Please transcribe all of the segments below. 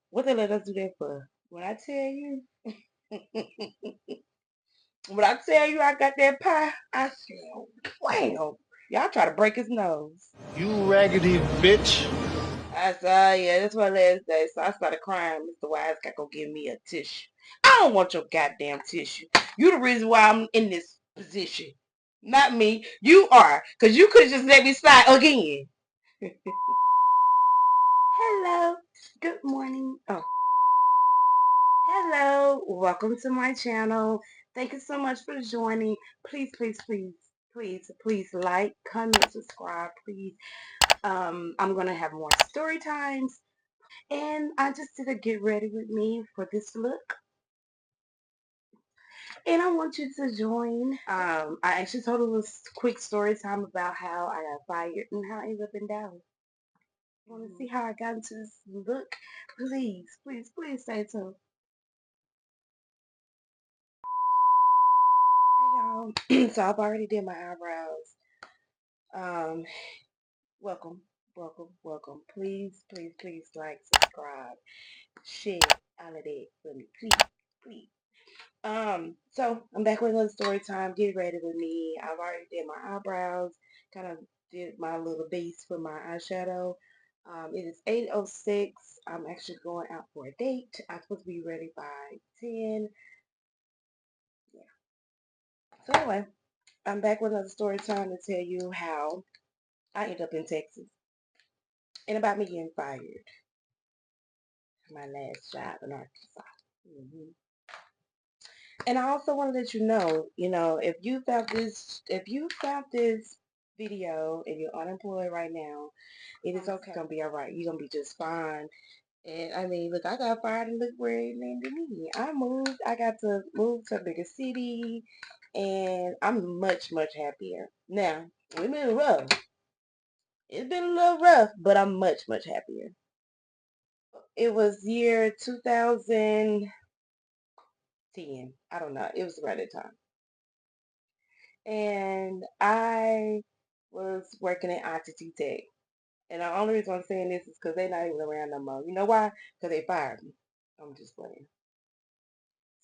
What they let us do that for? When I tell you, when I tell you I got that pie, I said, wow. Y'all try to break his nose. You raggedy bitch. I said, oh, yeah, that's my last day. So I started crying. Mr. Wise got to go give me a tissue. I don't want your goddamn tissue. You the reason why I'm in this position. Not me. You are. Because you could just let me slide again. Hello. Good morning. Oh. Hello. Welcome to my channel. Thank you so much for joining. Please, please, please, please, please like, comment, subscribe, please. I'm going to have more story times. And I just did a get ready with me for this look. And I want you to join. I actually told a little quick story time about how I got fired and how I ended up in Dallas. Want to see how I got into this look? Please, please, please stay tuned. Hey y'all. So I've already did my eyebrows. Um, welcome, welcome, welcome. Please, please, please like, subscribe, share, all of that for me. Please, please. So I'm back with another story time. Get ready with me. I've already did my eyebrows, kind of did my little base for my eyeshadow. It is 8:06. I'm actually going out for a date. I'm supposed to be ready by 10. Yeah. So anyway, I'm back with another story time to tell you how I ended up in Texas and about me getting fired from my last job in Arkansas. hmm And I also want to let you know, if you found this video and you're unemployed right now, it is okay. It's gonna be all right. You're gonna be just fine. And I mean, look, I got fired and look where it landed me. I moved. I got to move to a bigger city, and I'm much, much happier now. It's been rough. It's been a little rough, but I'm much, much happier. It was year 2010. I don't know. It was around that time. And I was working at ITT Tech. And the only reason I'm saying this is because they're not even around no more. You know why? Because they fired me. I'm just playing.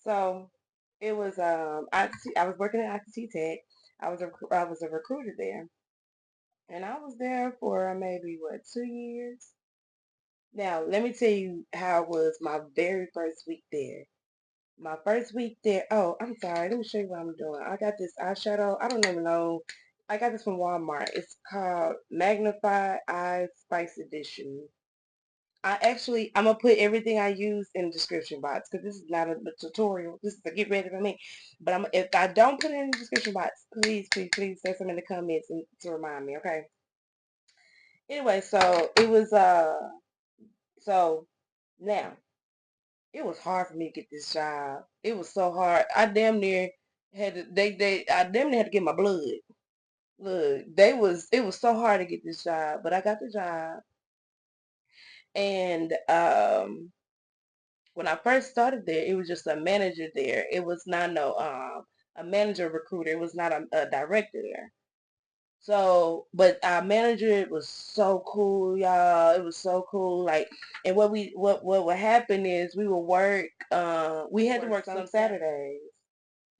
So it was I was working at ITT Tech. I was a recruiter there, and I was there for maybe what 2 years. Now let me tell you how it was my very first week there. My first week there. Oh, I'm sorry. Let me show you what I'm doing. I got this eyeshadow. I don't even know. I got this from Walmart. It's called Magnif'Eyes Spice Edition. I'm gonna put everything I use in the description box because this is not a tutorial. This is a get ready for me. But if I don't put it in the description box, please, please, please say something in the comments to remind me. Okay. Anyway, so it was so now it was hard for me to get this job. It was so hard. I damn near had to, I damn near had to get my blood. Look, it was so hard to get this job, but I got the job. And when I first started there, it was just a manager there. It was not no a manager recruiter. It was not a director there. So, but our manager was so cool, y'all. It was so cool. Like, and what would happen is we would work. We had to work some Saturdays,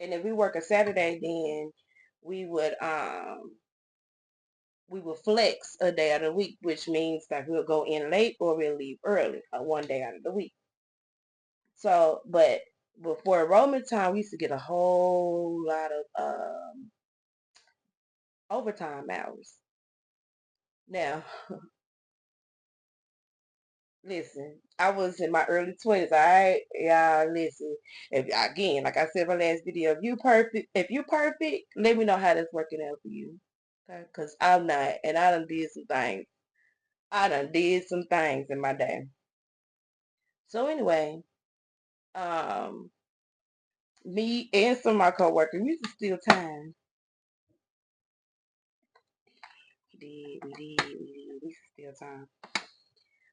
and if we work a Saturday, then we would um we would flex a day out of the week, which means that we'll go in late or we'll leave early, one day out of the week. So, but before enrollment time, we used to get a whole lot of overtime hours. Now, listen, I was in my early 20s. All right, yeah. Listen, if again, like I said in my last video, if you perfect, let me know how that's working out for you. Okay, because I'm not, and I done did some things. I done did some things in my day. So anyway, um, me and some of my coworkers, we used to steal time. We used to steal time.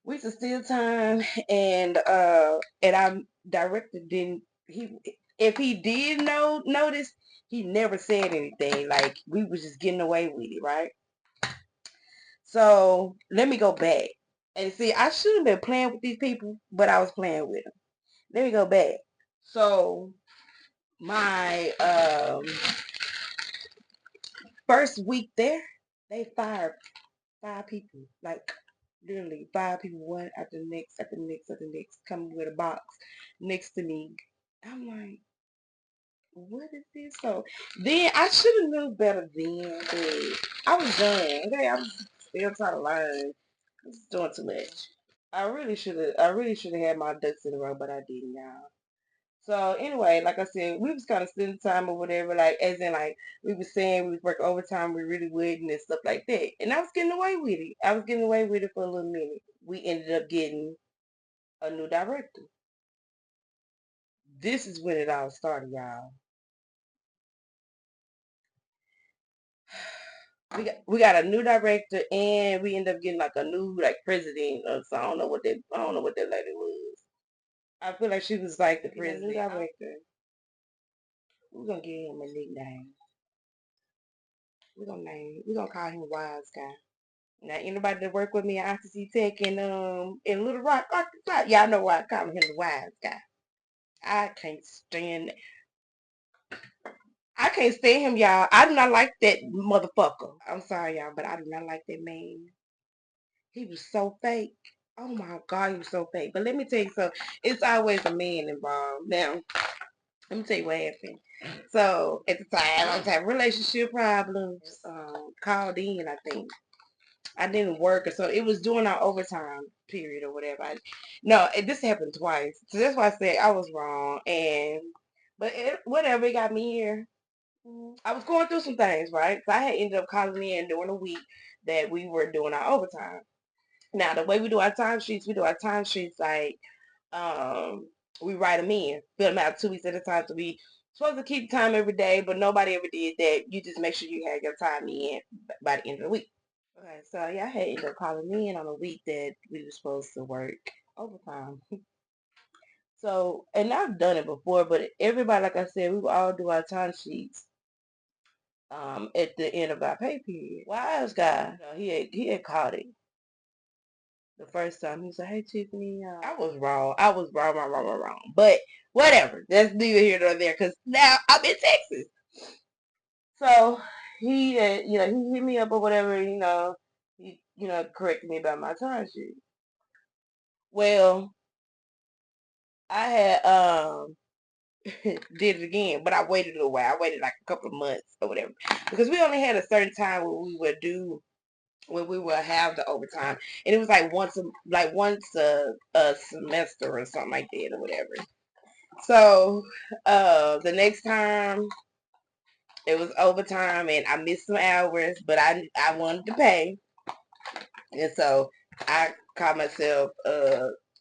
We used to steal time, and our director didn't. He if he did notice, he never said anything. Like we was just getting away with it, right? So let me go back. And see, I should have been playing with these people, but I was playing with them. Let me go back. So my first week there, they fired 5 people. Like literally 5 people, one after the next, after the next, after the next, coming with a box next to me. I'm like, what is this? So then I should have known better then, but I was done. Okay, I was still trying to learn. I was doing too much. I really should have had my ducks in a row, but I didn't, y'all. So anyway, like I said, we was kind of spending time or whatever, like as in like we was saying we was working overtime, we really wouldn't and stuff like that. And I was getting away with it. I was getting away with it for a little minute. We ended up getting a new director. This is when it all started, y'all. We got a new director and we ended up getting like a new like president or so. I don't know what that lady was. I feel like she was like the president. New director. We're gonna give him a nickname. We're gonna call him Wise Guy. Now anybody that work with me at ICC Tech in Little Rock, Arkansas, y'all know why I call him the Wise Guy. I can't stand I can't stand him, y'all. I do not like that motherfucker. I'm sorry, y'all, but I do not like that man. He was so fake. Oh my God, he was so fake. But let me tell you something. It's always a man involved. Now, let me tell you what happened. So at the time, I was having relationship problems. Called in, I think. I didn't work, or so it was during our overtime period or whatever. No, this happened twice, so that's why I said I was wrong. Whatever, it got me here. I was going through some things, right? So I had ended up calling in during the week that we were doing our overtime. Now the way we do our time sheets like um we write them in, fill them out 2 weeks at a time. So we supposed to keep time every day, but nobody ever did that. You just make sure you have your time in by the end of the week. Okay, so yeah, I had ended up calling me in on a week that we were supposed to work overtime. So, and I've done it before, but everybody, like I said, we would all do our time sheets at the end of our pay period. Wise guy, he had caught it the first time. He said, "Hey Tiffany, I was wrong. I was wrong, wrong, wrong, wrong, wrong." But whatever. That's neither here nor there, because now I'm in Texas. So he hit me up or whatever. He corrected me about my time sheet. Well, I had did it again, but I waited a while. I waited like a couple of months or whatever, because we only had a certain time when we would have the overtime, and it was like once a semester or something like that or whatever. So the next time it was overtime, and I missed some hours, but I wanted to pay, and so I caught myself.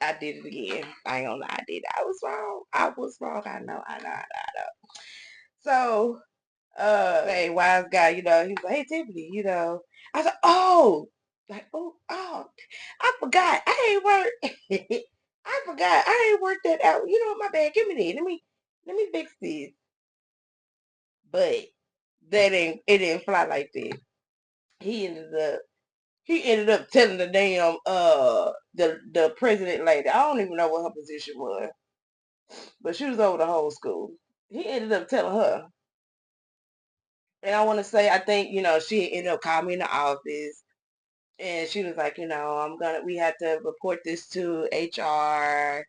I did it again. I ain't gonna lie, I did. I was wrong. I was wrong. I know. I know. I know. So, hey, wise guy, he was like, "Hey, Tiffany, I said, oh, like, oh, I forgot. I ain't worked. I forgot. I ain't worked that out. My bad. Give me that. Let me fix this." But it didn't fly like that. He ended up, he ended up telling the damn, the president lady. I don't even know what her position was, but she was over the whole school. He ended up telling her. And I want to say, I think, she ended up calling me in the office, and she was like, we have to report this to HR.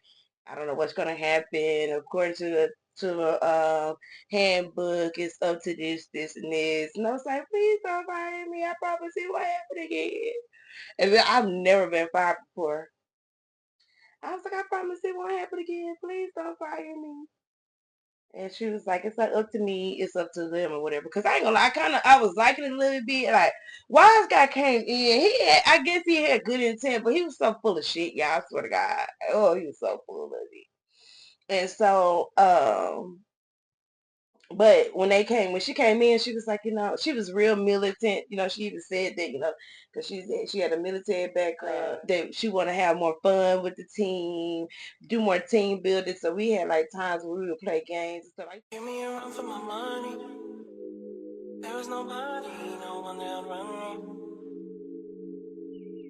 I don't know what's going to happen. According to the handbook, it's up to this, and this. And I was like, please don't fire me. I promise it won't happen again. And then I've never been fired before. I was like, I promise it won't happen again. Please don't fire me. And she was like, "It's not up to me. It's up to them or whatever." Because I ain't gonna lie, I was liking it a little bit. Like, Wise guy came in. I guess he had good intent, but he was so full of shit, y'all. I swear to God. Oh, he was so full of it. And so, but when she came in, she was like, she was real militant. She even said that, because she had a military background, that she want to have more fun with the team, do more team building. So we had like times where we would play games and stuff like. Give me a run for my money. There was nobody, no one that run me.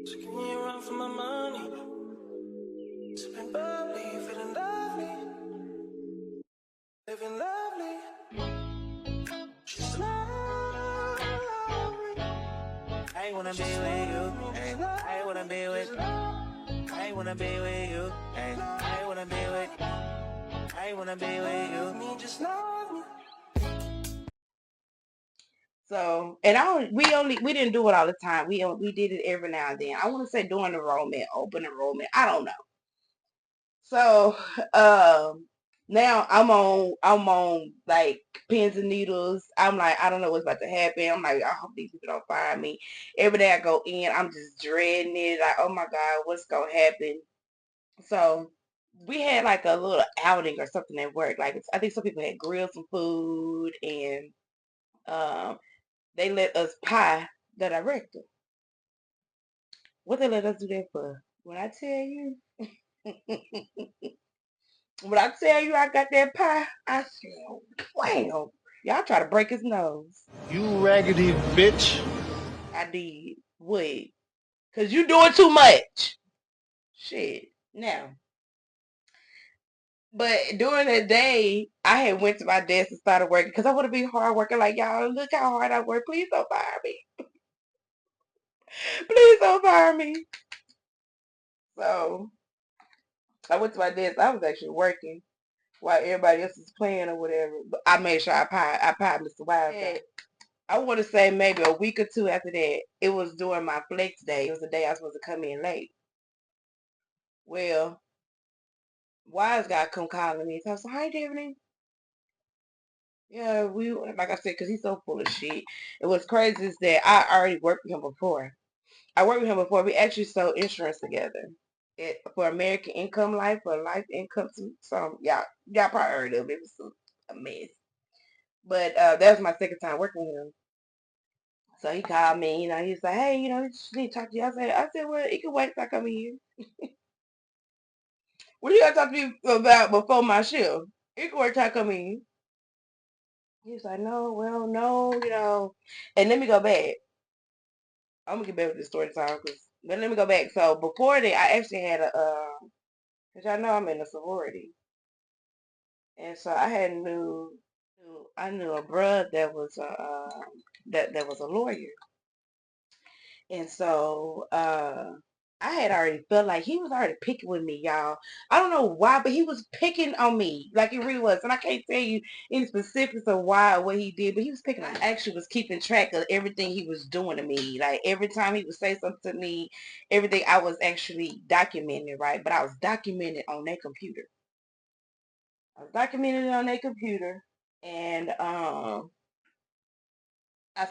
So can you run for my money? Sipping bubbly, feeling lovely, living lovely. She's lovely. I wanna be with you. I wanna be with. I wanna be with you. I wanna be with. I wanna be with you. Me just love me. So, and we didn't do it all the time. We did it every now and then. I want to say during enrollment, open enrollment. I don't know. So, now I'm on like pins and needles. I'm like, I don't know what's about to happen. I'm like, I hope these people don't fire me. Every day I go in, I'm just dreading it. Like, oh my God, what's gonna happen? So we had like a little outing or something at work. Like, I think some people had grilled some food, and um they let us pie the director. What they let us do that for? When I tell you, when I tell you I got that pie, I said, wow, y'all try to break his nose. You raggedy bitch. I did. What? Cause you doing too much. Shit. Now, but during the day, I had went to my desk and started working because I want to be hard working like y'all. Look how hard I work. Please don't fire me. Please don't fire me. So I went to my desk. I was actually working while everybody else is playing or whatever. But I made sure I pied Mr. Wise guy. I want to say maybe a week or two after that, it was during my flex day. It was the day I was supposed to come in late. Well, Wise guy come calling me. So I was like, hi, Tiffany. Yeah, like I said, because he's so full of shit. And what's crazy is that I already worked with him before. I worked with him before. We actually sold insurance together. For American Income Life, for life income, some y'all probably heard of it. It was a mess. But that was my second time working with him. So he called me, he's like, hey, he just need to talk to you. I said, well, it can wait till I come in here. What do you got to talk to me about before my shift? It can wait till I come in. He was like, no, well, no, And let me go back. I'm gonna get back with the story time, but let me go back. So before that, I actually had cause y'all know I'm in a sorority, and so I knew a bruh that was that was a lawyer. And so I had already felt like he was already picking with me, y'all. I don't know why, but he was picking on me. Like it really was. And I can't tell you any specifics of why or what he did, but he was picking on me. I actually was keeping track of everything he was doing to me. Like every time he would say something to me, everything I was actually documenting, right? But I was documenting on their computer. I was documenting it on their computer. And I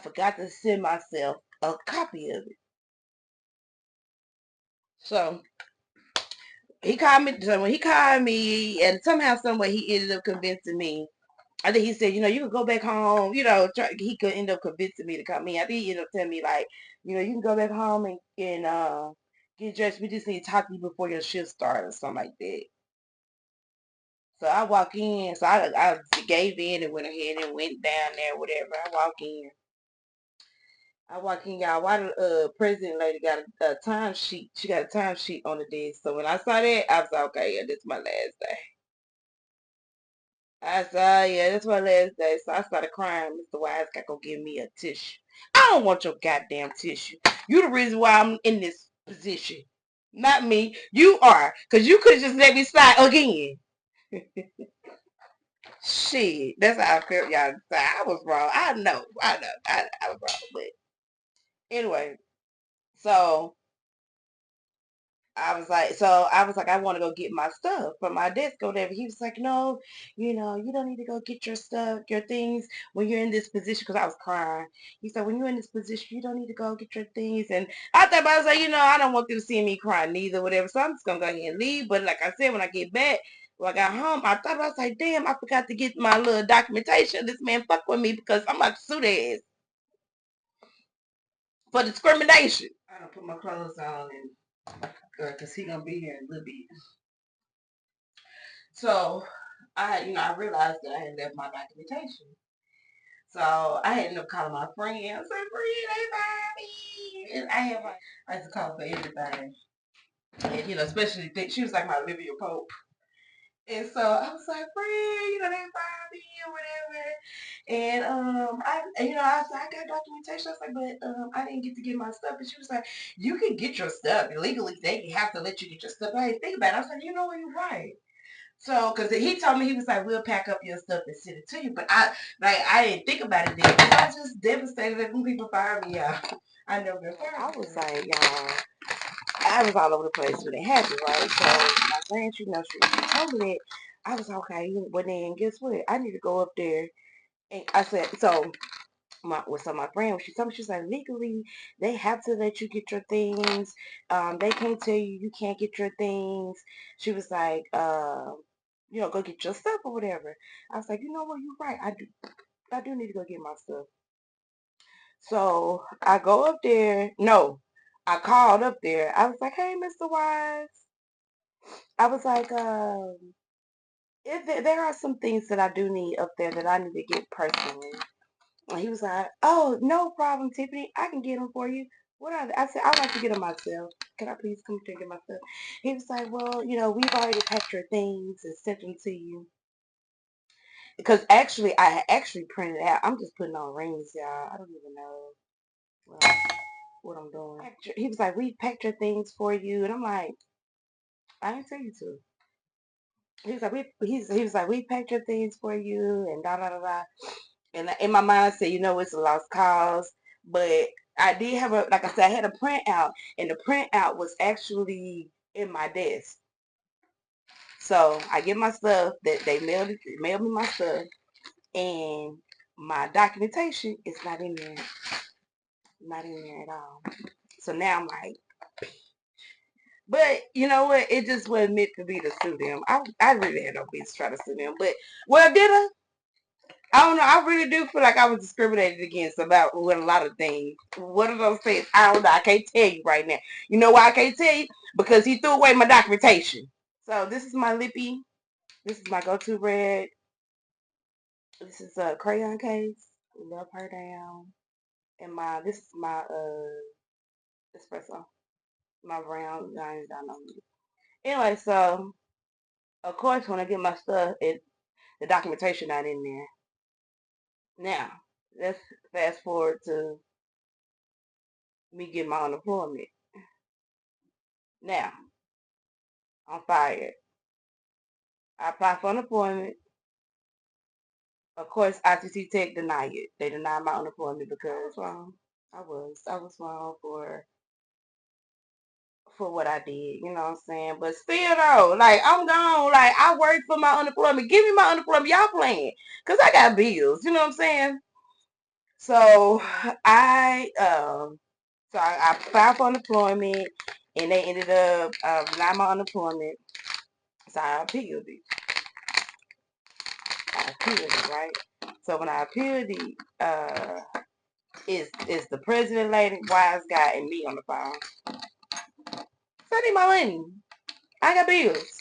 forgot to send myself a copy of it. So he called me. So when he called me, and somehow, someway, he ended up convincing me. I think he said, you can go back home. He could end up convincing me to come in. I think he ended up telling me like, you can go back home and get dressed. We just need to talk to you before your shift starts or something like that. So I walk in. So I gave in and went ahead and went down there, whatever. I walk in. Y'all. Why the president lady got a time sheet? She got a time sheet on the desk. So when I saw that, I was like, okay, yeah, this is my last day. I said, yeah, that's my last day. So I started crying. Mr. Wise got to go give me a tissue. I don't want your goddamn tissue. You the reason why I'm in this position. Not me. You are. Because you could just let me slide again. Shit. That's how I felt, y'all. I was wrong. I know. I was wrong. But anyway. So I was like, I want to go get my stuff from my desk or whatever. He was like, no, you don't need to go get your stuff, your things when you're in this position. Because I was crying. He said, when you're in this position, you don't need to go get your things. And I thought, I was like, I don't want them to see me crying neither, whatever. So I'm just going to go ahead and leave. But like I said, when I get back, when I got home, I was like, damn, I forgot to get my little documentation. This man fuck with me because I'm about to sue their ass for discrimination. I don't put my clothes on and because he gonna be here in a little bit. So I realized that I had left my documentation. So I ended up calling my friend. I was like, friend, they fired me. And I used to call for everything. And, especially, she was like my Olivia Pope. And so I was like, friend, they fired me or whatever. And I said, I got documentation. I was like, but I didn't get to get my stuff. And she was like, you can get your stuff. Legally, they have to let you get your stuff. I didn't think about it. I was like, what, you're right. So, because he told me, he was like, we'll pack up your stuff and send it to you. But I didn't think about it then. I was just devastated that when people fired me out. I never been fired. I was like, y'all, I was all over the place when it happened, right? So my friend, she told me that. I was okay. But then guess what? I need to go up there. And I said, my friend, she told me, she was like, legally, they have to let you get your things. They can't tell you can't get your things. She was like, go get your stuff or whatever. I was like, you know what, you're right. I do need to go get my stuff. So I go up there. No, I called up there. I was like, hey, Mr. Wise. I was like, there are some things that I do need up there that I need to get personally. And he was like, oh, no problem, Tiffany. I can get them for you. What are they? I said, I'd like to get them myself. Can I please come here and get my stuff? He was like, well, we've already packed your things and sent them to you. Because actually, I actually printed out. I'm just putting on rings, y'all. I don't even know what I'm doing. He was like, we packed your things for you. And I'm like, I didn't tell you to. He was like, he was like, we packed your things for you and da da da da. And in my mind, I said, it's a lost cause. But I did have like I said, I had a printout, and the printout was actually in my desk. So I get my stuff that they mailed me my stuff, and my documentation is not in there, at all. So now I'm like, but you know what? It just wasn't meant to be to sue them. I really had no business trying to sue them. But well, did I? I don't know. I really do feel like I was discriminated against about with a lot of things. What are those things? I don't know. I can't tell you right now. You know why I can't tell you? Because he threw away my documentation. So this is my lippy. This is my go-to red. This is a crayon case. Love her down. And this is my espresso. My brown. I don't know. Anyway, so of course when I get my stuff, the documentation not in there. Now let's fast forward to me getting my unemployment. Now, I'm fired. I applied for unemployment. Of course, ICC Tech denied it. They denied my unemployment because I was wrong for what I did. You know what I'm saying? But still though, like I'm gone. Like I worked for my unemployment. Give me my unemployment. Y'all playing? Cause I got bills. You know what I'm saying? So I applied for unemployment, and they ended up denying my unemployment. So I appealed it. Right? So when I appealed it, is the president lady, wise guy, and me on the phone. So I need my money. I got bills.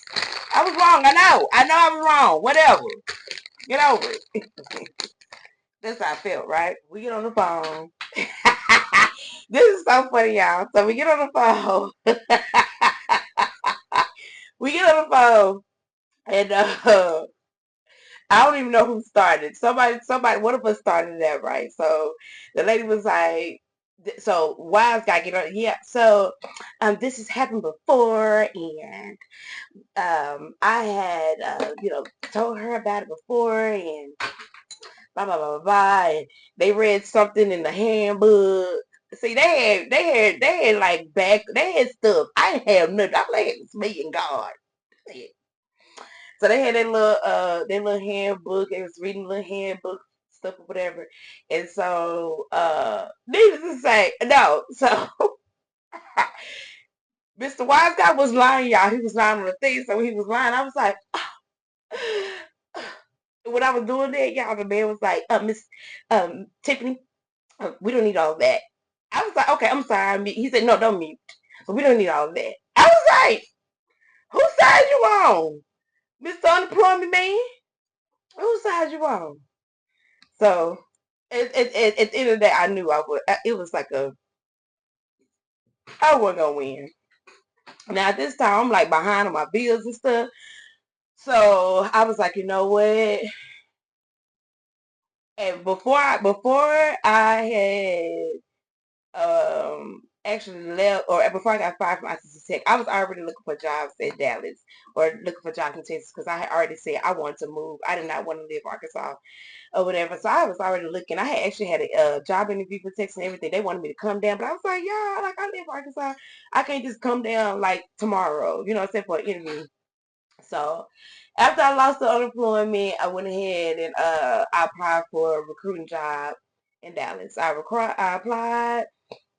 I was wrong. I know I was wrong. Whatever. Get over it. That's how I felt, right? We get on the phone. This is so funny, y'all. So we get on the phone. We get on the phone, and I don't even know who started. Somebody, one of us started that, right? So the lady was like, so wise guy get on, yeah. So this has happened before, and I had told her about it before, and blah blah blah blah blah. And they read something in the handbook. See, they had like they had stuff. I didn't have nothing. All I had was me and God. So they had their little handbook. They was reading little handbook stuff or whatever. And so needless to say, no. So Mr. Wise Guy was lying, y'all. He was lying on the thing. So when he was lying, I was like, when I was doing that, y'all, the man was like, Miss Tiffany, we don't need all that. I was like, okay, I'm sorry. He said, no, don't mute. So we don't need all that. I was like, whose side you on? Mr. Unemployment man? Whose side you on? So At the end of the day, I knew I would. It was like I wasn't gonna win. Now at this time, I'm like behind on my bills and stuff. So I was like, you know what? And before I had actually left, or before I got fired from ICC Tech, I was already looking for jobs in Dallas or looking for jobs in Texas because I had already said I wanted to move. I did not want to live in Arkansas or whatever. So I was already looking. I had actually had a job interview for Texas and everything. They wanted me to come down, but I was like, yeah, like I live in Arkansas. I can't just come down like tomorrow, you know, except for an interview. So after I lost the unemployment, I went ahead and I applied for a recruiting job in Dallas. I applied.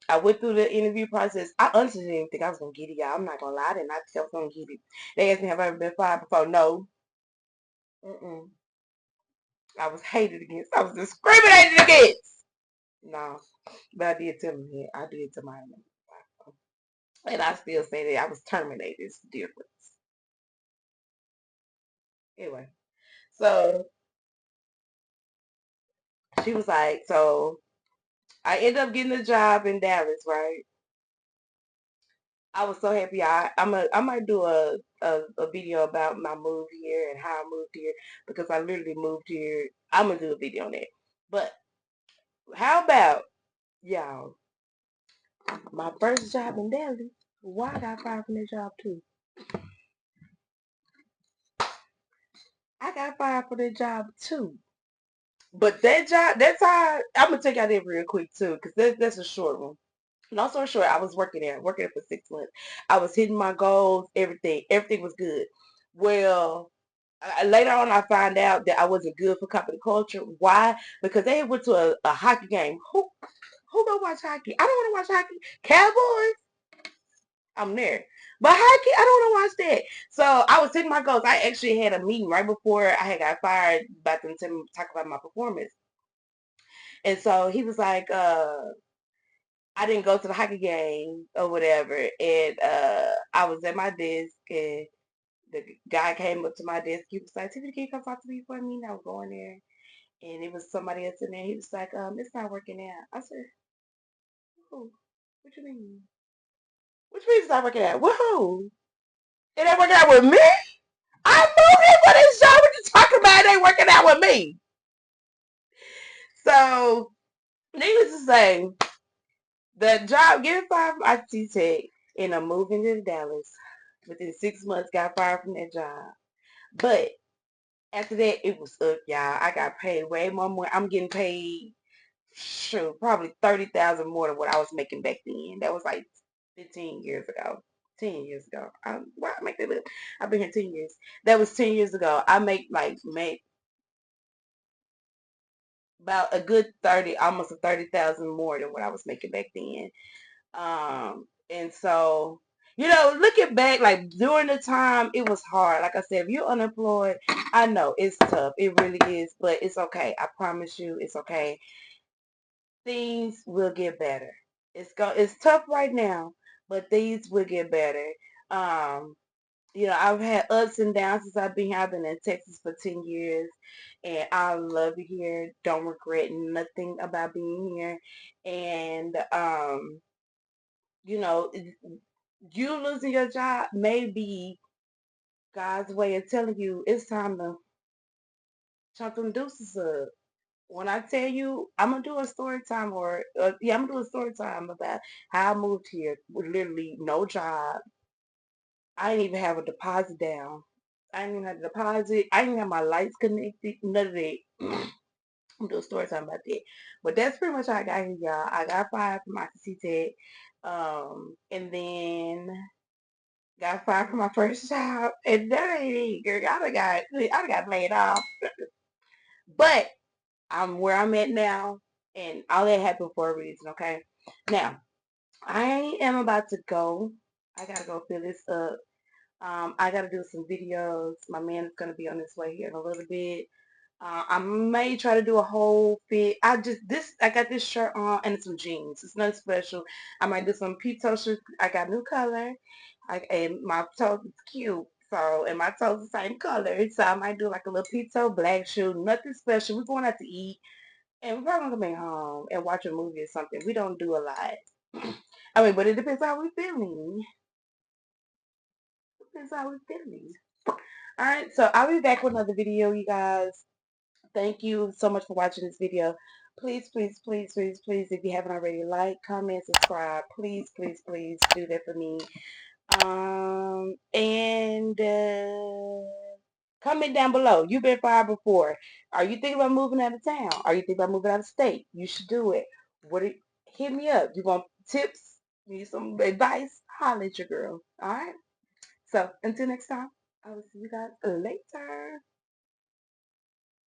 I went through the interview process. I honestly didn't think I was gonna get it, y'all. I'm not gonna lie, I did not think I was gonna get it. They asked me have I ever been fired before. No. Mm-mm. I was hated against. I was discriminated against. No. But I did tell them that. I did tell my and I still say that I was terminated. It's different. Anyway. So she was like, so I ended up getting a job in Dallas, right? I was so happy. I might do a video about my move here and how I moved here because I literally moved here. I'm gonna do a video on that. But how about y'all? My first job in Dallas. Why I got fired from that job too? I got fired for that job too. But that job, that's how I'm gonna take out that real quick too, because that's a short one. Long story short, I was working there for 6 months. I was hitting my goals, everything was good. Well, later on, I found out that I wasn't good for company culture. Why? Because they went to a hockey game. Who go watch hockey? I don't want to watch hockey. Cowboys, I'm there. But hockey, I don't want to watch that. So I was hitting my goals. I actually had a meeting right before I had got fired about them to talk about my performance. And so he was like, I didn't go to the hockey game or whatever. And I was at my desk and the guy came up to my desk. He was like, Tiffany, can you come talk to me for a minute? I was going there. And it was somebody else in there. He was like, it's not working out. I said, who? What you mean? What you mean it's not working out? With who? It ain't working out with me? I'm moving for this job. What you talking about? It ain't working out with me. So, needless to say, the job, getting fired from IT Tech and I'm moving to Dallas. Within 6 months, got fired from that job. But after that, it was up, y'all. I got paid way more money. I'm getting paid, shoot, probably 30,000 more than what I was making back then. That was like 15 years ago. 10 years ago. Why I make that look? I've been here 10 years. That was 10 years ago. I make about a good 30, almost a 30,000 more than what I was making back then. And so, looking back, like during the time, it was hard. Like I said, if you're unemployed, I know it's tough. It really is, but it's okay. I promise you, it's okay. Things will get better. It's tough right now, but things will get better. Um, I've had ups and downs since I've been here. I've been in Texas for 10 years, and I love it here. Don't regret nothing about being here. And, you know, you losing your job may be God's way of telling you it's time to chunk them deuces up. When I tell you, I'm gonna do a story time I'm gonna do a story time about how I moved here with literally no job. I didn't even have a deposit down. I didn't even have a deposit. I didn't have my lights connected. None of that. I'm gonna do a story time about that. But that's pretty much how I got here, y'all. I got fired from ICC Tech. And then got fired from my first job, and that ain't it, girl. I done got laid off. But I'm where I'm at now, and all that happened for a reason. Okay, now I am about to go. I gotta go fill this up. I gotta do some videos. My man is gonna be on his way here in a little bit. I may try to do a whole fit. I got this shirt on and some jeans. It's nothing special. I might do some peep toe shoes. I got new color. And my toes is cute. So, and my toes the same color. So I might do like a little peep toe black shoe. Nothing special. We're going out to eat. And we're probably gonna come home and watch a movie or something. We don't do a lot. I mean, but it depends how we're feeling. Depends how we're feeling. Alright, so I'll be back with another video, you guys. Thank you so much for watching this video. Please, please, please, please, please, if you haven't already, like, comment, subscribe. Please, please, please do that for me. And comment down below. You've been fired before. Are you thinking about moving out of town? Are you thinking about moving out of state? You should do it. Hit me up. You want tips? Need some advice? Holla at your girl. Alright? So until next time, I will see you guys later.